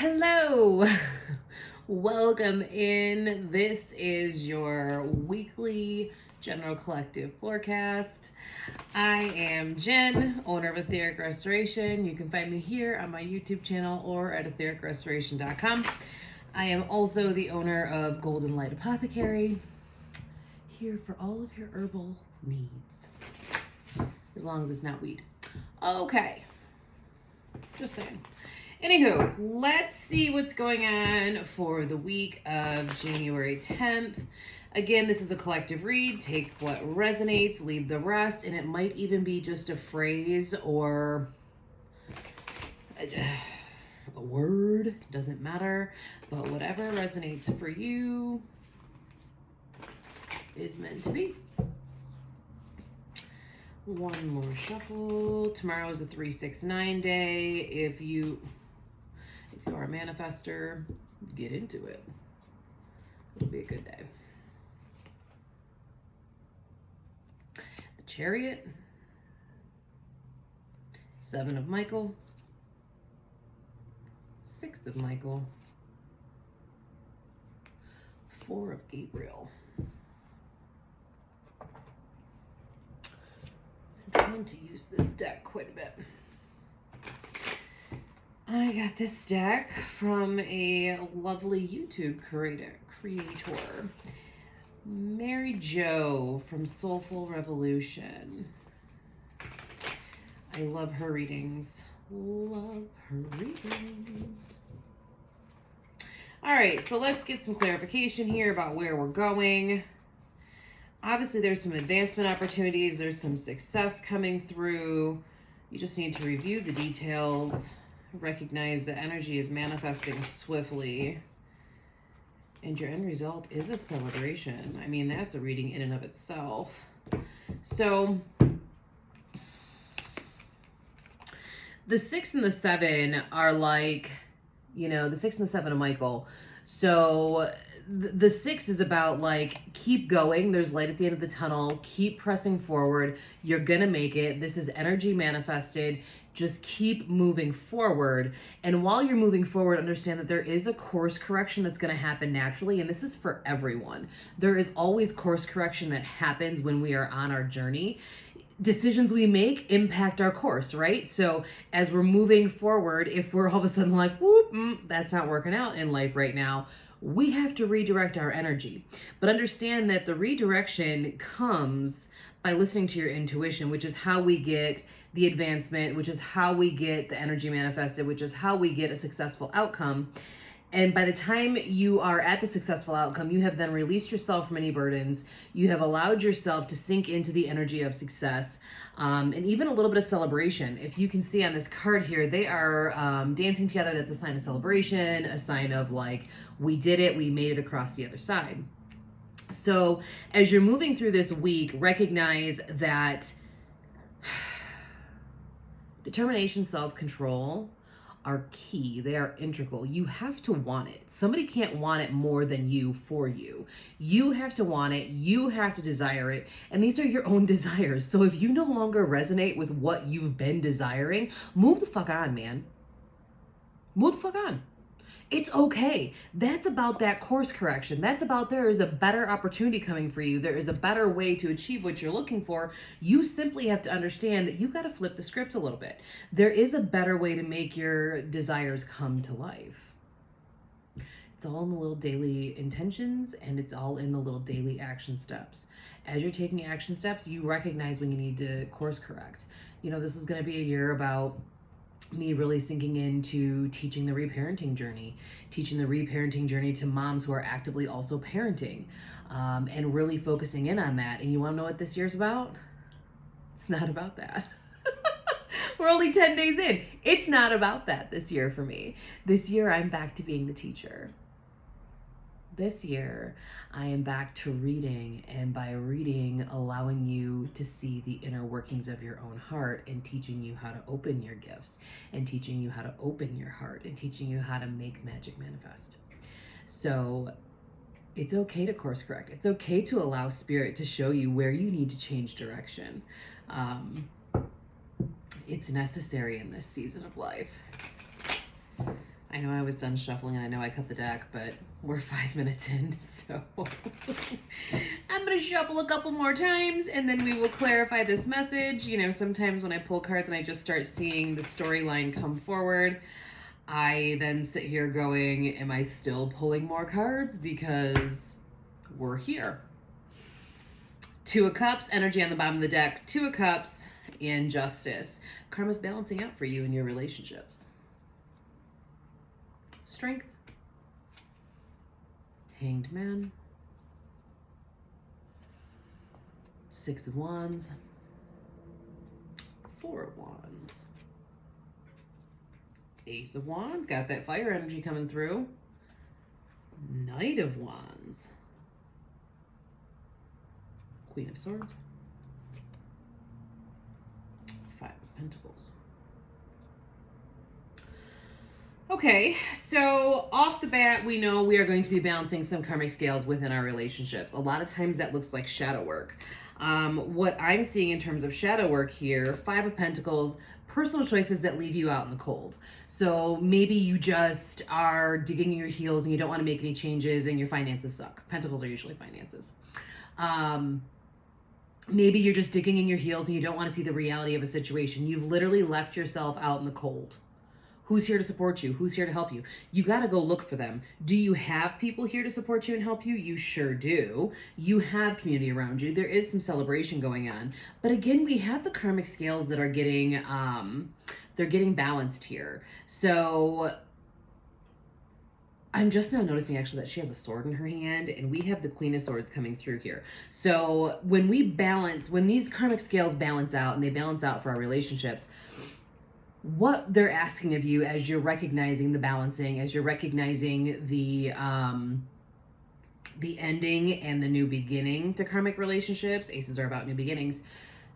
Hello, welcome in. This is your weekly general collective forecast. I am Jen, owner of Etheric Restoration. You can find me here on my YouTube channel or at ethericrestoration.com. I am also the owner of Golden Light Apothecary, here for all of your herbal needs, as long as it's not weed. Okay, just saying. Anywho, let's see what's going on for the week of January 10th. Again, this is a collective read. Take what resonates, leave the rest, and it might even be just a phrase or a word. Doesn't matter, but whatever resonates for you is meant to be. One more shuffle. Tomorrow is a 369 day. If you are a manifester, get into it. It'll be a good day. The Chariot, Seven of Michael, Six of Michael, Four of Gabriel. I'm trying to use this deck quite a bit. I got this deck from a lovely YouTube creator, Mary Jo from Soulful Revolution. I love her readings. Love her readings. All right, so let's get some clarification here about where we're going. Obviously, there's some advancement opportunities. There's some success coming through. You just need to review the details. Recognize that energy is manifesting swiftly, and your end result is a celebration. I mean, that's a reading in and of itself. So the 6 and the 7 are like, the 6 and the 7 of Michael. So the 6 is about like, keep going. There's light at the end of the tunnel. Keep pressing forward. You're going to make it. This is energy manifested. Just keep moving forward. And while you're moving forward, understand that there is a course correction that's going to happen naturally. And this is for everyone. There is always course correction that happens when we are on our journey. Decisions we make impact our course, right? So as we're moving forward, if we're all of a sudden like, whoop, that's not working out in life right now, we have to redirect our energy. But understand that the redirection comes by listening to your intuition, which is how we get the advancement, which is how we get the energy manifested, which is how we get a successful outcome. And by the time you are at the successful outcome, you have then released yourself from any burdens. You have allowed yourself to sink into the energy of success, and even a little bit of celebration. If you can see on this card here, they are dancing together. That's a sign of celebration, a sign of like, we did it, we made it across the other side. So as you're moving through this week, recognize that determination, self-control are key. They are integral. You have to want it. Somebody can't want it more than you for you. You have to want it. You have to desire it. And these are your own desires. So if you no longer resonate with what you've been desiring, move the fuck on, man. Move the fuck on. It's okay. That's about that course correction. That's about there is a better opportunity coming for you. There is a better way to achieve what you're looking for. You simply have to understand that you got to flip the script a little bit. There is a better way to make your desires come to life. It's all in the little daily intentions, and it's all in the little daily action steps. As you're taking action steps, you recognize when you need to course correct. This is going to be a year about me really sinking into teaching the reparenting journey to moms who are actively also parenting, and really focusing in on that. And you want to know what this year's about? It's not about that. We're only 10 days in. It's not about that this year for me. This year, I'm back to being the teacher. This year, I am back to reading, and by reading, allowing you to see the inner workings of your own heart, and teaching you how to open your gifts, and teaching you how to open your heart, and teaching you how to make magic manifest. So it's okay to course correct. It's okay to allow spirit to show you where you need to change direction. It's necessary in this season of life. I know I was done shuffling and I know I cut the deck, but we're 5 minutes in, so I'm going to shuffle a couple more times and then we will clarify this message. You know, sometimes when I pull cards and I just start seeing the storyline come forward, I then sit here going, am I still pulling more cards? Because we're here. Two of Cups, energy on the bottom of the deck. Two of Cups, and Justice. Karma's balancing out for you in your relationships. Strength. Hanged Man. Six of Wands. Four of Wands. Ace of Wands. Got that fire energy coming through. Knight of Wands. Queen of Swords. Five of Pentacles. Okay, so off the bat, we know we are going to be balancing some karmic scales within our relationships. A lot of times that looks like shadow work. What I'm seeing in terms of shadow work here, Five of Pentacles, personal choices that leave you out in the cold. So maybe you just are digging in your heels and you don't want to make any changes and your finances suck. Pentacles are usually finances. Maybe you're just digging in your heels and you don't want to see the reality of a situation. You've literally left yourself out in the cold. Who's here to support you? Who's here to help you? You got to go look for them. Do you have people here to support you and help you? You sure do. You have community around you. There is some celebration going on. But again, we have the karmic scales that are getting, they're getting balanced here. So I'm just now noticing actually that she has a sword in her hand and we have the Queen of Swords coming through here. So when we balance, when these karmic scales balance out and they balance out for our relationships, what they're asking of you as you're recognizing the balancing, as you're recognizing the ending and the new beginning to karmic relationships, aces are about new beginnings,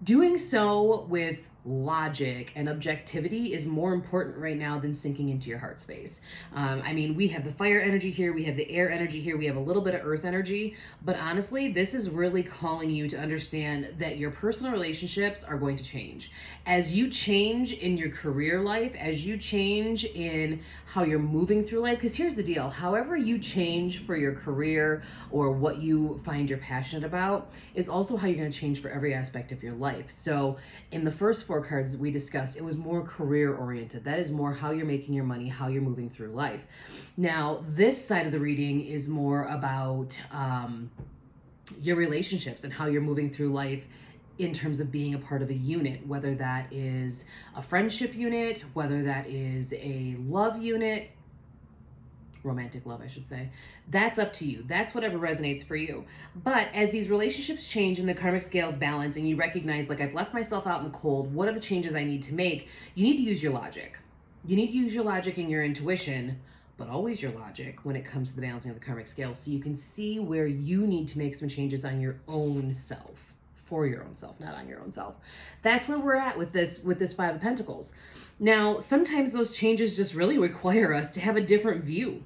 doing so with logic and objectivity is more important right now than sinking into your heart space. I mean, we have the fire energy here, we have the air energy here, we have a little bit of earth energy, but honestly, this is really calling you to understand that your personal relationships are going to change. As you change in your career life, as you change in how you're moving through life, because here's the deal, however you change for your career or what you find you're passionate about is also how you're going to change for every aspect of your life. So in the first four cards that we discussed, it was more career oriented. That is more how you're making your money, how you're moving through life. Now, this side of the reading is more about your relationships and how you're moving through life in terms of being a part of a unit, whether that is a friendship unit, whether that is a love unit, romantic love, I should say. That's up to you. That's whatever resonates for you. But as these relationships change and the karmic scales balance and you recognize, like, I've left myself out in the cold, what are the changes I need to make? You need to use your logic. You need to use your logic and your intuition, but always your logic when it comes to the balancing of the karmic scales, so you can see where you need to make some changes on your own self, for your own self, not on your own self. That's where we're at with this Five of Pentacles. Now, sometimes those changes just really require us to have a different view.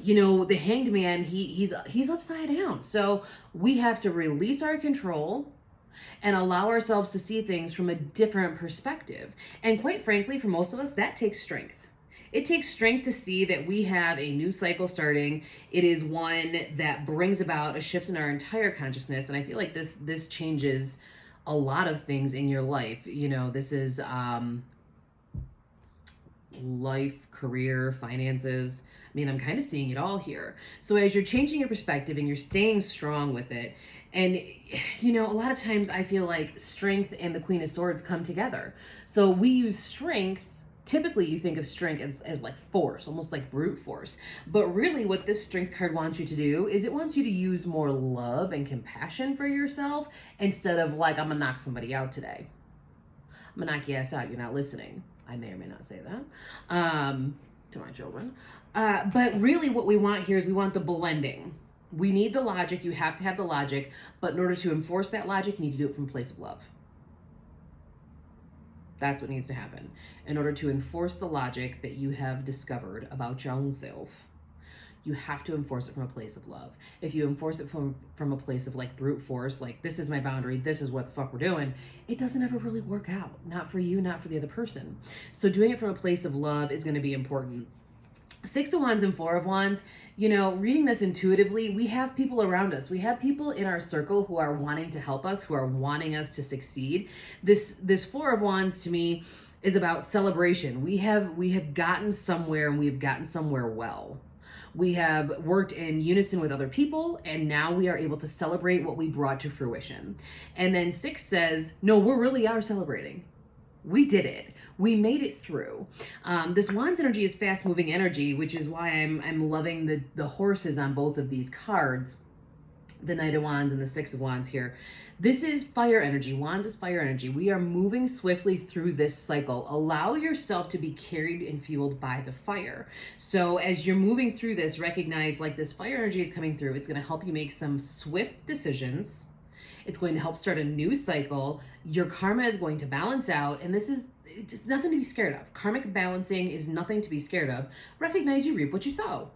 You know, the Hanged Man, he's upside down. So we have to release our control and allow ourselves to see things from a different perspective. And quite frankly, for most of us, that takes strength. It takes strength to see that we have a new cycle starting. It is one that brings about a shift in our entire consciousness. And I feel like this changes a lot of things in your life. You know, this is life, career, finances. I mean, I'm kind of seeing it all here. So as you're changing your perspective and you're staying strong with it, and, you know, a lot of times I feel like strength and the Queen of Swords come together. So we use strength. Typically, you think of strength as like force, almost like brute force. But really what this strength card wants you to do is it wants you to use more love and compassion for yourself instead of like, I'm gonna knock somebody out today. I'm gonna knock your ass out. You're not listening. I may or may not say that to my children. But really what we want here is we want the blending. We need the logic. You have to have the logic. But in order to enforce that logic, you need to do it from a place of love. That's what needs to happen. In order to enforce the logic that you have discovered about your own self, you have to enforce it from a place of love. If you enforce it from a place of like brute force, like this is my boundary, this is what the fuck we're doing, it doesn't ever really work out. Not for you, not for the other person. So doing it from a place of love is going to be important. Six of Wands and Four of Wands, you know, reading this intuitively, we have people around us. We have people in our circle who are wanting to help us, who are wanting us to succeed. This Four of Wands to me is about celebration. We have gotten somewhere, and we've gotten somewhere well. We have worked in unison with other people, and now we are able to celebrate what we brought to fruition. And then Six says, no, we really are celebrating. We did it. We made it through. This Wands energy is fast moving energy, which is why I'm loving the horses on both of these cards, the Knight of Wands and the Six of Wands here. This is fire energy. Wands is fire energy. We are moving swiftly through this cycle. Allow yourself to be carried and fueled by the fire. So as you're moving through this, recognize like this fire energy is coming through. It's going to help you make some swift decisions. It's going to help start a new cycle. Your karma is going to balance out. And it's nothing to be scared of. Karmic balancing is nothing to be scared of. Recognize you reap what you sow.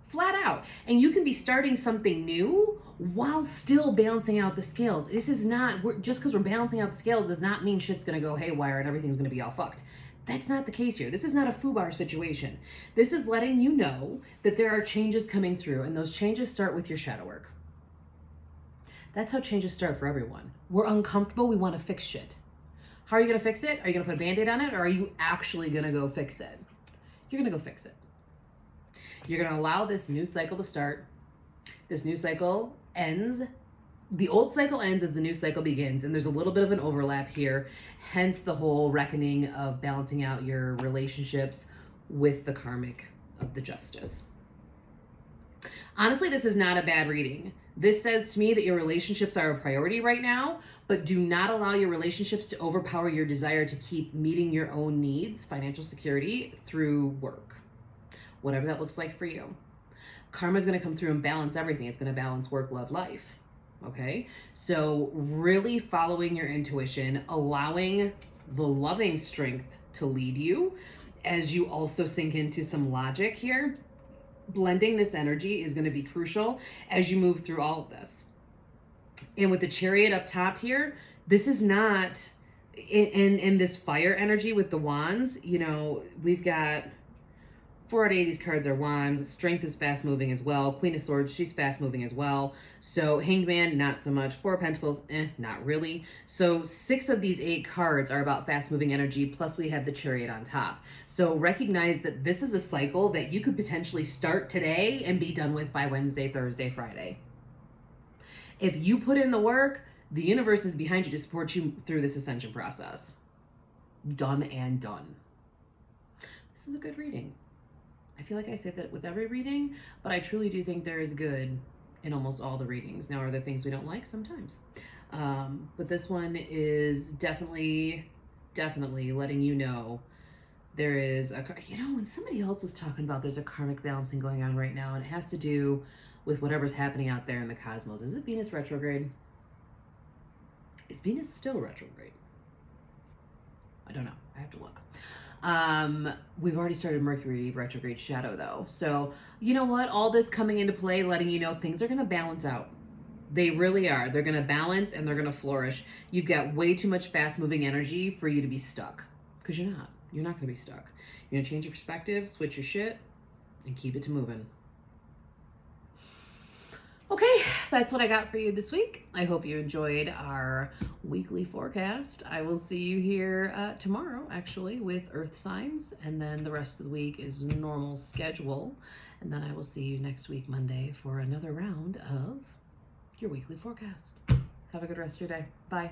Flat out. And you can be starting something new while still balancing out the scales. This is not, just because we're balancing out the scales does not mean shit's going to go haywire and everything's going to be all fucked. That's not the case here. This is not a FUBAR situation. This is letting you know that there are changes coming through, and those changes start with your shadow work. That's how changes start for everyone. We're uncomfortable. We want to fix shit. How are you going to fix it? Are you going to put a Band-Aid on it, or are you actually going to go fix it? You're going to go fix it. You're going to allow this new cycle to start. This new cycle ends. The old cycle ends as the new cycle begins, and there's a little bit of an overlap here, hence the whole reckoning of balancing out your relationships with the karmic of the justice. Honestly, this is not a bad reading. This says to me that your relationships are a priority right now, but do not allow your relationships to overpower your desire to keep meeting your own needs, financial security, through work. Whatever that looks like for you. Karma is going to come through and balance everything. It's going to balance work, love, life. Okay? So really following your intuition, allowing the loving strength to lead you as you also sink into some logic here. Blending this energy is going to be crucial as you move through all of this. And with the Chariot up top here, this is not in this fire energy with the wands. You know, we've got 4 out of 8 of these cards are wands. Strength is fast moving as well. Queen of Swords, she's fast moving as well. So Hanged Man, not so much. 4 of Pentacles, not really. So 6 of these 8 cards are about fast moving energy. Plus we have the Chariot on top. So recognize that this is a cycle that you could potentially start today and be done with by Wednesday, Thursday, Friday. If you put in the work, the universe is behind you to support you through this ascension process. Done and done. This is a good reading. I feel like I say that with every reading, but I truly do think there is good in almost all the readings. Now, are there things we don't like? Sometimes. But this one is definitely letting you know there is a, you know, when somebody else was talking about there's a karmic balancing going on right now, and it has to do with whatever's happening out there in the cosmos. Is it Venus retrograde? Is Venus still retrograde? I don't know. I have to look. We've already started Mercury retrograde shadow though. So you know what? All this coming into play, letting you know things are going to balance out. They really are. They're going to balance and they're going to flourish. You've got way too much fast moving energy for you to be stuck, because you're not. You're not going to be stuck. You're going to change your perspective, switch your shit, and keep it to moving. Okay, that's what I got for you this week. I hope you enjoyed our weekly forecast. I will see you here tomorrow, actually, with Earth signs, and then the rest of the week is normal schedule. And then I will see you next week, Monday, for another round of your weekly forecast. Have a good rest of your day. Bye.